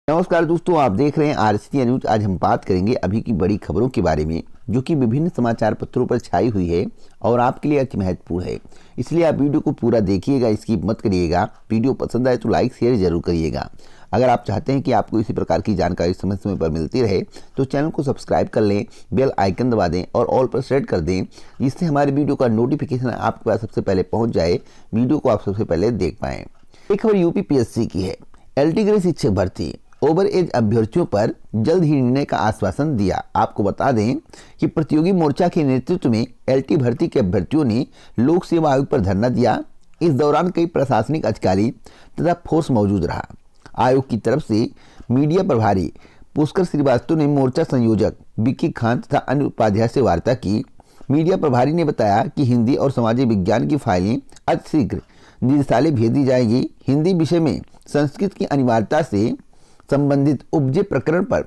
नमस्कार दोस्तों, आप देख रहे हैं आरसीटी न्यूज। आज हम बात करेंगे अभी की बड़ी खबरों के बारे में जो कि विभिन्न समाचार पत्रों पर छाई हुई है और आपके लिए अति महत्वपूर्ण है। इसलिए आप वीडियो को पूरा देखिएगा, इसकी मत करिएगा। वीडियो पसंद आए तो लाइक शेयर जरूर करिएगा। अगर आप चाहते हैं कि आपको इसी प्रकार की जानकारी समय समय पर मिलती रहे तो चैनल को सब्सक्राइब कर लें, बेल आइकन दबा दें और ऑल पर सेट कर दें, जिससे हमारे वीडियो का नोटिफिकेशन आपके पास सबसे पहले पहुँच जाए, वीडियो को आप सबसे पहले देख पाएँ। एक खबर यूपी PSC की है। LT ग्रेड शिक्षक भर्ती ओवर एज अभ्यर्थियों पर जल्द ही निर्णय का आश्वासन दिया। आपको बता दें कि प्रतियोगी मोर्चा के नेतृत्व में LT भर्ती के अभ्यर्थियों ने लोक सेवा आयोग पर धरना दिया। इस दौरान कई प्रशासनिक अधिकारी तथा फोर्स मौजूद रहा। आयोग की तरफ से मीडिया प्रभारी पुष्कर श्रीवास्तव ने मोर्चा संयोजक विक्की खान तथा अन्य उपाध्याय से वार्ता की। मीडिया प्रभारी ने बताया कि हिंदी और सामाजिक विज्ञान की फाइलें अतिशीघ्र निदेशालय भेज दी जाएगी। हिंदी विषय में संस्कृत की अनिवार्यता से संबंधित उपजे प्रकरण पर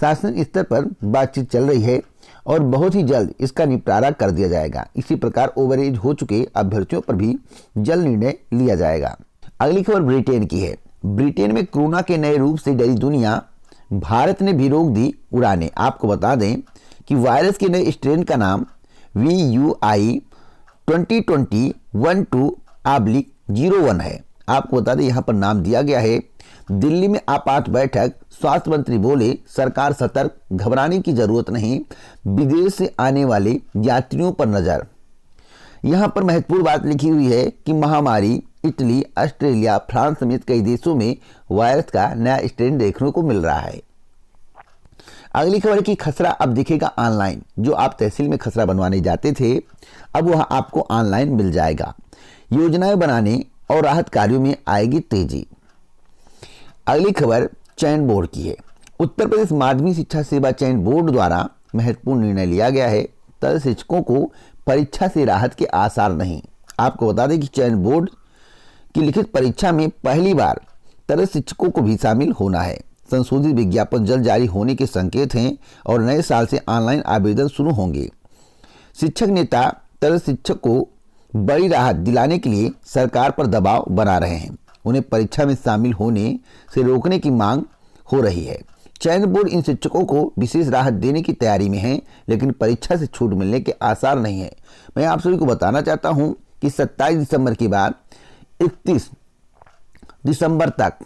शासन स्तर पर बातचीत चल रही है और बहुत ही जल्द इसका निपटारा कर दिया जाएगा। इसी प्रकार ओवरेज हो चुके अभ्यर्थियों पर भी जल्द निर्णय लिया जाएगा। अगली खबर ब्रिटेन की है। ब्रिटेन में कोरोना के नए रूप से डरी दुनिया, भारत ने भी रोक दी उड़ानें। आपको बता दें कि वायरस के नए स्ट्रेन का नाम VUI 2020-12/01 है। आपको बता दें यहाँ पर नाम दिया गया है। दिल्ली में आपात बैठक, स्वास्थ्य मंत्री बोले सरकार सतर्क, घबराने की जरूरत नहीं, विदेश से आने वाले यात्रियों पर नजर। यहाँ पर महत्वपूर्ण बात लिखी हुई है कि महामारी इटली, ऑस्ट्रेलिया, फ्रांस समेत कई देशों में वायरस का नया स्ट्रेन देखने को मिल रहा है। अगली खबर की खसरा अब दिखेगा ऑनलाइन। जो आप तहसील में खसरा बनवाने जाते थे, अब वह आपको ऑनलाइन मिल जाएगा। योजनाएं बनाने और राहत कार्यों में आएगी तेजी। अगली खबर चयन बोर्ड की है। उत्तर प्रदेश माध्यमिक शिक्षा सेवा चयन बोर्ड द्वारा महत्वपूर्ण निर्णय लिया गया है। तरह शिक्षकों को परीक्षा से राहत के आसार नहीं। आपको बता दें कि चयन बोर्ड की लिखित परीक्षा में पहली बार तरह शिक्षकों को भी शामिल होना है। संशोधित विज्ञापन जल्द जारी होने के संकेत हैं और नए साल से ऑनलाइन आवेदन शुरू होंगे। शिक्षक नेता तरह शिक्षक को बड़ी राहत दिलाने के लिए सरकार पर दबाव बना रहे हैं। उन्हें परीक्षा में शामिल होने से रोकने की मांग हो रही है। चयन बोर्ड इन शिक्षकों को विशेष राहत देने की तैयारी में है, लेकिन परीक्षा से छूट मिलने के आसार नहीं है। मैं आप सभी को बताना चाहता हूं कि 27 दिसंबर के बाद 31 दिसंबर तक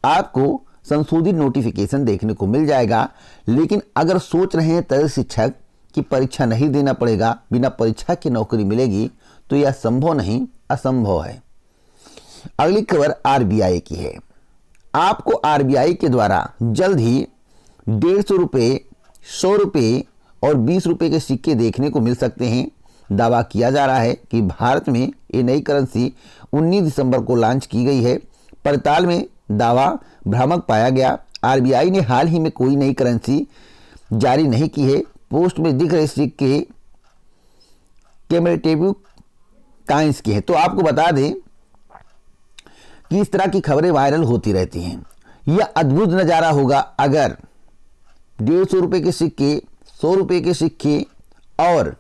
आपको संशोधित नोटिफिकेशन देखने को मिल जाएगा। लेकिन अगर सोच रहे हैं तरह शिक्षक की परीक्षा नहीं देना पड़ेगा, बिना परीक्षा की नौकरी मिलेगी, तो यह संभव नहीं, असंभव है। अगली खबर RBI की है। आपको RBI के द्वारा जल्द ही 150 रुपये, 100 रुपये और 20 रुपये के सिक्के देखने को मिल सकते हैं। दावा किया जा रहा है कि भारत में ये नई करेंसी 19 दिसंबर को लॉन्च की गई है। पड़ताल में दावा भ्रामक पाया गया। RBI ने हाल ही में कोई नई करेंसी जारी नहीं की है। पोस्ट में दिख रहे सिक्के कमेरेटिव काइंस के हैं। तो आपको बता दें कि इस तरह की खबरें वायरल होती रहती हैं। यह अद्भुत नज़ारा होगा अगर 150 रुपये के सिक्के, 100 रुपये के सिक्के और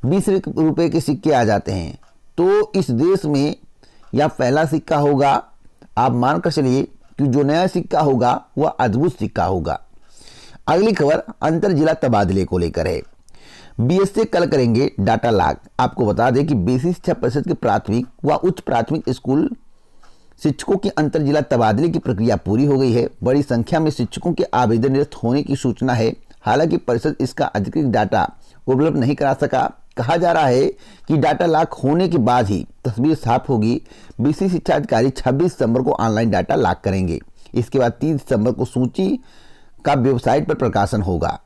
20 रुपये के सिक्के आ जाते हैं। तो इस देश में यह पहला सिक्का होगा। आप मानकर चलिए कि जो नया सिक्का होगा वह अद्भुत सिक्का होगा। अगली खबर अंतर जिला तबादले को लेकर है। BSc कल करेंगे डाटा लॉक। आपको बता दें कि बेसिक शिक्षा परिषद के प्राथमिक व उच्च प्राथमिक स्कूल शिक्षकों के अंतर जिला तबादले की प्रक्रिया पूरी हो गई है। बड़ी संख्या में शिक्षकों के आवेदन निरस्त होने की सूचना है। हालांकि परिषद इसका अधिकृत डाटा उपलब्ध नहीं करा सका। कहा जा रहा है कि डाटा लॉक होने के बाद ही तस्वीर साफ होगी। बेसिक शिक्षा अधिकारी 26 दिसंबर को ऑनलाइन डाटा लॉक करेंगे। इसके बाद 30 दिसंबर को सूची का वेबसाइट पर प्रकाशन होगा।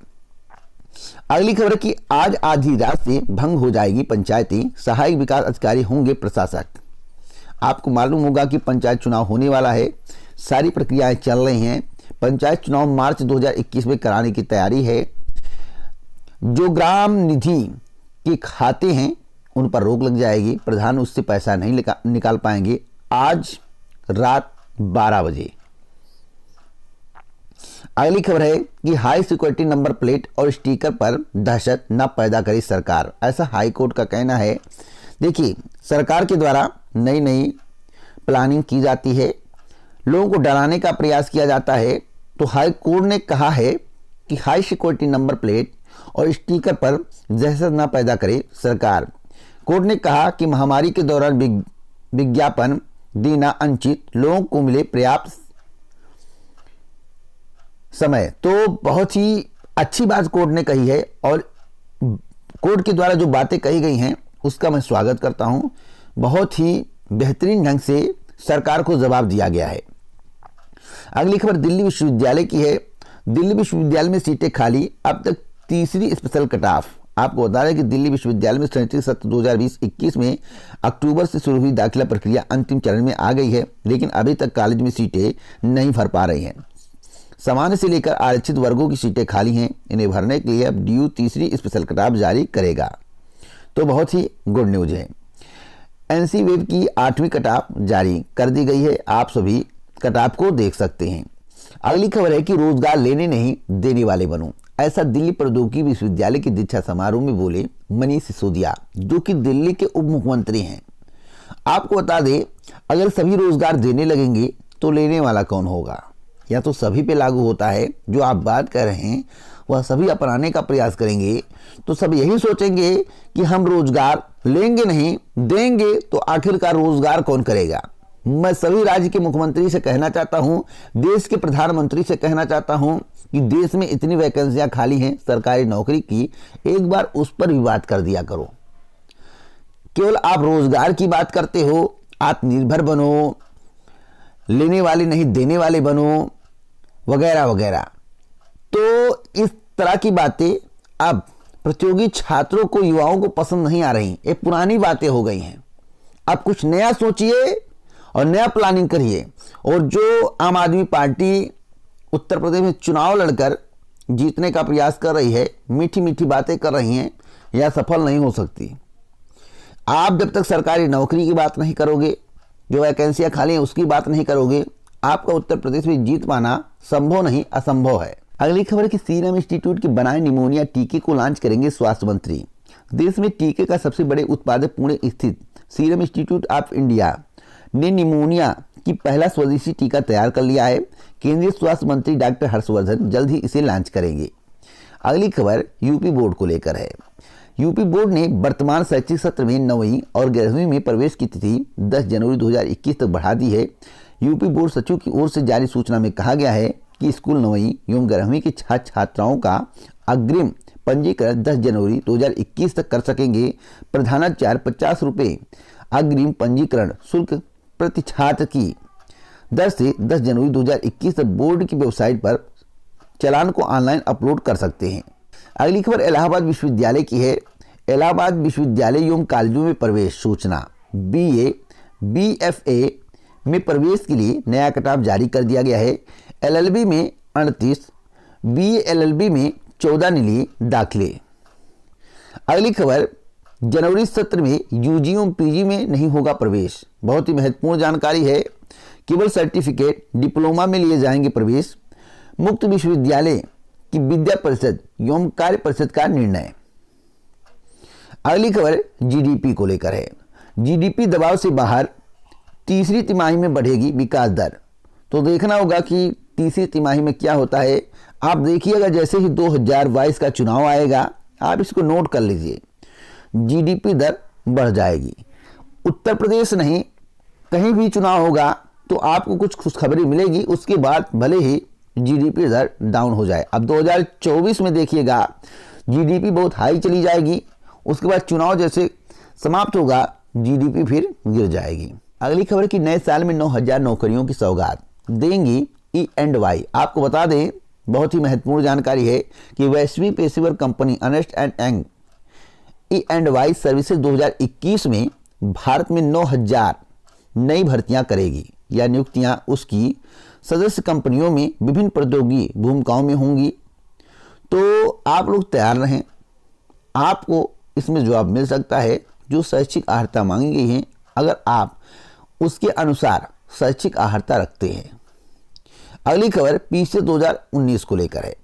अगली खबर है कि आज आधी रात से भंग हो जाएगी पंचायती, सहायक विकास अधिकारी होंगे प्रशासक। आपको मालूम होगा कि पंचायत चुनाव होने वाला है। सारी प्रक्रियाएं चल रही हैं। पंचायत चुनाव मार्च 2021 में कराने की तैयारी है। जो ग्राम निधि के खाते हैं उन पर रोक लग जाएगी। प्रधान उससे पैसा नहीं निकाल पाएंगे। आज रात 12 बजे। अगली खबर है कि हाई सिक्योरिटी नंबर प्लेट और स्टिकर पर दहशत न पैदा करे सरकार, ऐसा हाई कोर्ट का कहना है। देखिए, सरकार के द्वारा नई नई प्लानिंग की जाती है। लोगों को डराने का प्रयास किया जाता है, तो हाई कोर्ट ने कहा है कि हाई सिक्योरिटी नंबर प्लेट और स्टिकर पर दहशत न पैदा करे सरकार। कोर्ट ने कहा कि महामारी के दौरान विज्ञापन देना अनुचित, लोगों को मिले पर्याप्त समय। तो बहुत ही अच्छी बात कोर्ट ने कही है और कोर्ट के द्वारा जो बातें कही गई हैं उसका मैं स्वागत करता हूं। बहुत ही बेहतरीन ढंग से सरकार को जवाब दिया गया है। अगली खबर दिल्ली विश्वविद्यालय की है। दिल्ली विश्वविद्यालय में सीटें खाली, अब तक तीसरी स्पेशल कट ऑफ। आपको बता दें कि दिल्ली विश्वविद्यालय में शैक्षणिक सत्र 2020-21 में अक्टूबर से शुरू हुई दाखिला प्रक्रिया अंतिम चरण में आ गई है, लेकिन अभी तक कॉलेज में सीटें नहीं भर पा रही हैं। सामान्य से लेकर आरक्षित वर्गों की सीटें खाली हैं। इन्हें भरने के लिए अब DU तीसरी स्पेशल कट ऑफ जारी करेगा। तो बहुत ही गुड न्यूज है। NC वेब की 8वीं कट ऑफ जारी कर दी गई है। आप सभी कट ऑफ को देख सकते हैं। अगली खबर है कि रोजगार लेने नहीं देने वाले बनो। ऐसा दिल्ली प्रौद्योगिकी विश्वविद्यालय के दीक्षा समारोह में बोले मनीष सिसोदिया, जो कि दिल्ली के उप मुख्यमंत्री हैं। आपको बता दें, अगर सभी रोजगार देने लगेंगे तो लेने वाला कौन होगा? या तो सभी पे लागू होता है, जो आप बात कर रहे हैं वह सभी अपनाने का प्रयास करेंगे तो सब यही सोचेंगे कि हम रोजगार लेंगे नहीं देंगे तो आखिरकार रोजगार कौन करेगा। मैं सभी राज्य के मुख्यमंत्री से कहना चाहता हूं, देश के प्रधानमंत्री से कहना चाहता हूं कि देश में इतनी वैकेंसियां खाली हैं सरकारी नौकरी की, एक बार उस पर भी बात कर दिया करो। केवल आप रोजगार की बात करते हो, आत्मनिर्भर बनो, लेने वाले नहीं देने वाले बनो, वगैरह वगैरह। तो इस तरह की बातें अब प्रतियोगी छात्रों को, युवाओं को पसंद नहीं आ रही। ये पुरानी बातें हो गई हैं। अब कुछ नया सोचिए और नया प्लानिंग करिए। और जो आम आदमी पार्टी उत्तर प्रदेश में चुनाव लड़कर जीतने का प्रयास कर रही है, मीठी मीठी बातें कर रही हैं, यह सफल नहीं हो सकती। आप जब तक सरकारी नौकरी की बात नहीं करोगे, जो वैकेंसियां खाली हैं उसकी बात नहीं करोगे, आपका उत्तर प्रदेश में जीत पाना संभव नहीं, असंभव है। अगली खबर कि सीरम इंस्टीट्यूट के बनाए निमोनिया टीके को लॉन्च करेंगे स्वास्थ्य मंत्री। देश में टीके का सबसे बड़े उत्पादक पुणे स्थित सीरम इंस्टीट्यूट ऑफ इंडिया ने निमोनिया की पहला स्वदेशी टीका तैयार कर लिया है। केंद्रीय स्वास्थ्य मंत्री डॉक्टर हर्षवर्धन जल्द ही इसे लॉन्च करेंगे। अगली खबर यूपी बोर्ड को लेकर है। यूपी बोर्ड ने वर्तमान शैक्षिक सत्र में 9वीं और 11वीं में प्रवेश की तिथि 10 जनवरी 2021 तक बढ़ा दी है। यूपी बोर्ड सचिव की ओर से जारी सूचना में कहा गया है कि स्कूल 9वीं एवं 11वीं के छात्र छात्राओं का अग्रिम पंजीकरण 10 जनवरी 2021 तक कर सकेंगे। प्रधानाचार्य 50 रुपये अग्रिम पंजीकरण शुल्क प्रति छात्र की दर से 10 जनवरी 2021 तक बोर्ड की वेबसाइट पर चालान को ऑनलाइन अपलोड कर सकते हैं। अगली खबर इलाहाबाद विश्वविद्यालय की है। इलाहाबाद विश्वविद्यालय एवं कॉलेजों में प्रवेश सूचना BA BFA में प्रवेश के लिए नया कट ऑफ जारी कर दिया गया है। LLB में 38, BA LLB में 14 ने लिए दाखिले। अगली खबर जनवरी सत्र में UG एवं PG में नहीं होगा प्रवेश। बहुत ही महत्वपूर्ण जानकारी है। केवल सर्टिफिकेट डिप्लोमा में लिए जाएंगे प्रवेश। मुक्त विश्वविद्यालय की विद्या परिषद एवं कार्य परिषद का निर्णय। अगली खबर GDP को लेकर है। GDP दबाव से बाहर, तीसरी तिमाही में बढ़ेगी विकास दर। तो देखना होगा कि तीसरी तिमाही में क्या होता है। आप देखिएगा जैसे ही 2022 का चुनाव आएगा, आप इसको नोट कर लीजिए, GDP दर बढ़ जाएगी। उत्तर प्रदेश नहीं, कहीं भी चुनाव होगा तो आपको कुछ खुशखबरी मिलेगी, उसके बाद भले ही GDP दर डाउन हो जाए। अब 2024 में देखिएगा GDP बहुत हाई चली जाएगी, उसके बाद चुनाव जैसे समाप्त होगा GDP फिर गिर जाएगी। अगली खबर की नए साल में 9,000 नौकरियों की सौगात देंगी E&Y। आपको बता दें, बहुत ही महत्वपूर्ण जानकारी है कि वैश्विक पेशेवर company Ernst and Young E&Y services 2021 में भारत में 9,000 नई भर्तियां करेगी। यह नियुक्तियां उसकी सदस्य कंपनियों में विभिन्न प्रौद्योगिकी भूमिकाओं में होंगी। तो आप लोग तैयार रहें, आपको इसमें जवाब मिल सकता है। जो शैक्षिक अर्हता मांगी गई है, अगर आप उसके अनुसार शैक्षिक अर्हता रखते हैं। अगली खबर PCA 2019 को लेकर है।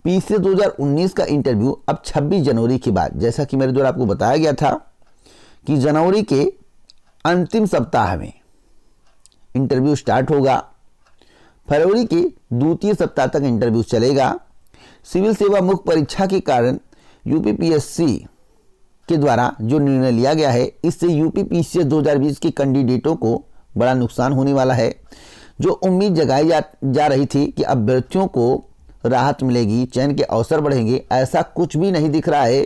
PCA 2019 का इंटरव्यू अब 26 जनवरी के बाद, जैसा कि मेरे द्वारा आपको बताया गया था कि जनवरी के अंतिम सप्ताह में इंटरव्यू स्टार्ट होगा। फरवरी के द्वितीय सप्ताह तक इंटरव्यू चलेगा। सिविल सेवा मुख्य परीक्षा के कारण यूपीपीएससी के द्वारा जो निर्णय लिया गया है, इससे यूपीपीसीएस 2020 के कैंडिडेटों को बड़ा नुकसान होने वाला है। जो उम्मीद जगाई जा रही थी कि अभ्यर्थियों को राहत मिलेगी, चयन के अवसर बढ़ेंगे, ऐसा कुछ भी नहीं दिख रहा है।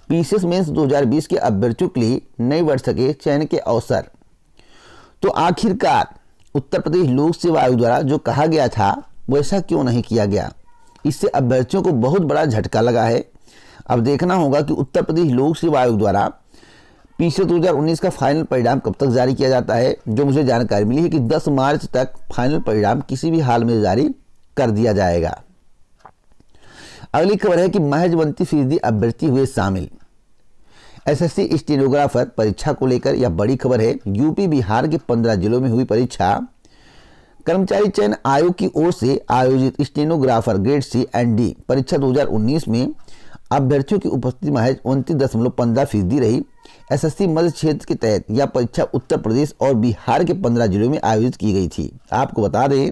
पीसीएस मेंस 2020 के अभ्यर्थियों के लिए नहीं बढ़ सके चयन के अवसर। तो आखिरकार उत्तर प्रदेश लोक सेवा आयोग द्वारा जो कहा गया था वैसा क्यों नहीं किया गया? इससे अभ्यर्थियों को बहुत बड़ा झटका लगा है। अब देखना होगा कि उत्तर प्रदेश लोक सेवा आयोग द्वारा पीसीएस 2019 का फाइनल परिणाम कब तक जारी किया जाता है। जो मुझे जानकारी मिली है कि 10 मार्च तक फाइनल परिणाम किसी भी हाल में जारी कर दिया जाएगा। अगली खबर है कि महज 29% अभ्यर्थी हुए शामिल। एसएससी स्टेनोग्राफर परीक्षा को लेकर यह बड़ी खबर है। यूपी बिहार के 15 जिलों में हुई परीक्षा। कर्मचारी चयन आयोग की ओर से आयोजित stenographer grade C and D परीक्षा 2019 में अभ्यर्थियों की उपस्थिति महज 29.15% रही। एसएससी मध्य क्षेत्र के तहत यह परीक्षा उत्तर प्रदेश और बिहार के 15 जिलों में आयोजित की गई थी। आपको बता दें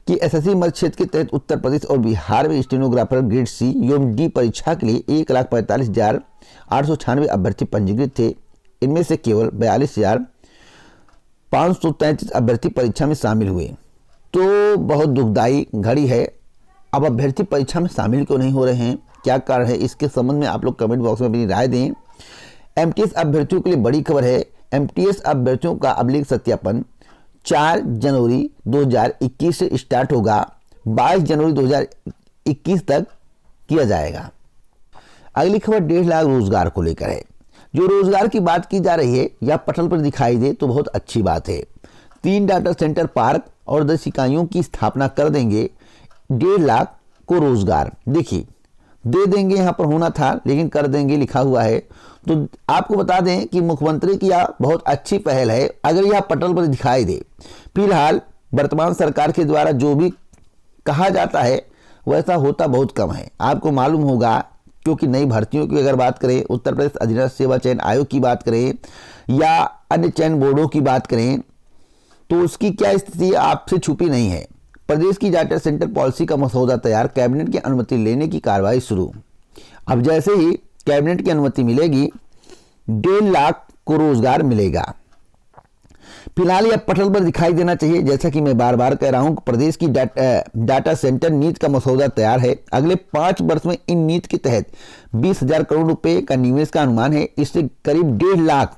कि एसएससी मध्य क्षेत्र के तहत उत्तर प्रदेश और बिहार में स्टेनोग्राफर ग्रेड सी एवं डी परीक्षा के लिए 1,45,896 अभ्यर्थी पंजीकृत थे। इनमें से केवल 42,533 अभ्यर्थी परीक्षा में शामिल हुए। तो बहुत दुखदायी घड़ी है। अब अभ्यर्थी परीक्षा में शामिल क्यों नहीं हो रहे हैं, क्या कारण है, इसके संबंध में आप लोग कमेंट बॉक्स में अपनी राय दें। एमटीएस अभ्यर्थियों के लिए बड़ी खबर है। एमटीएस अभ्यर्थियों का अभिलेख सत्यापन 4 जनवरी 2021 से स्टार्ट होगा, 22 जनवरी 2021 तक किया जाएगा। अगली खबर 1.5 लाख रोजगार को लेकर है। जो रोजगार की बात की जा रही है या पटल पर दिखाई दे तो बहुत अच्छी बात है। 3 डाटा सेंटर पार्क और 10 इकाइयों की स्थापना कर देंगे। 1.5 लाख को रोजगार, देखिए दे देंगे यहाँ पर होना था लेकिन कर देंगे लिखा हुआ है। तो आपको बता दें कि मुख्यमंत्री की यह बहुत अच्छी पहल है। अगर यह पटल पर दिखाई दे, फिलहाल वर्तमान सरकार के द्वारा जो भी कहा जाता है वैसा होता बहुत कम है। आपको मालूम होगा क्योंकि नई भर्तियों की अगर बात करें, उत्तर प्रदेश अधीनस्थ सेवा चयन आयोग की बात करें या अन्य चयन बोर्डों की बात करें तो उसकी क्या स्थिति आपसे छुपी नहीं है। प्रदेश की डाटा सेंटर पॉलिसी का मसौदा तैयार, कैबिनेट की अनुमति लेने की कार्रवाई शुरू। अब जैसे ही कैबिनेट की अनुमति मिलेगी 1.5 लाख को रोजगार मिलेगा। फिलहाल यह पटल पर दिखाई देना चाहिए। जैसा कि मैं बार बार कह रहा हूं, प्रदेश की डाटा सेंटर नीति का मसौदा तैयार है। अगले 5 वर्ष में इन नीति के तहत 20,000 करोड़ रुपए का निवेश का अनुमान है। इससे करीब 1.5 लाख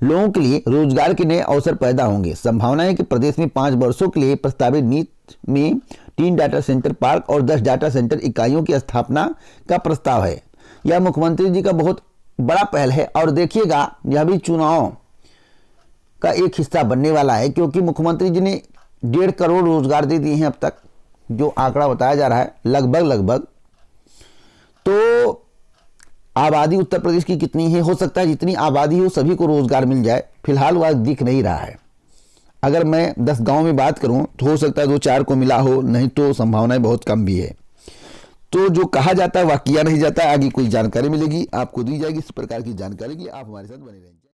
लोगों के लिए रोजगार के नए अवसर पैदा होंगे। संभावना है कि प्रदेश में 5 वर्षों के लिए प्रस्तावित नीति में 3 डाटा सेंटर पार्क और 10 डाटा सेंटर इकाइयों की स्थापना का प्रस्ताव है। यह मुख्यमंत्री जी का बहुत बड़ा पहल है और देखिएगा यह भी चुनाव का एक हिस्सा बनने वाला है, क्योंकि मुख्यमंत्री जी ने 1.5 करोड़ रोजगार दे दिए हैं अब तक, जो आंकड़ा बताया जा रहा है लगभग। तो आबादी उत्तर प्रदेश की कितनी है, हो सकता है जितनी आबादी हो सभी को रोजगार मिल जाए। फिलहाल वह दिख नहीं रहा है। अगर मैं 10 गांव में बात करूं तो हो सकता है 2-4 को मिला हो, नहीं तो संभावनाएं बहुत कम भी है। तो जो कहा जाता है वह किया नहीं जाता। आगे कोई जानकारी मिलेगी आपको दी जाएगी। इस प्रकार की जानकारी के लिए आप हमारे साथ बने रहेंगे।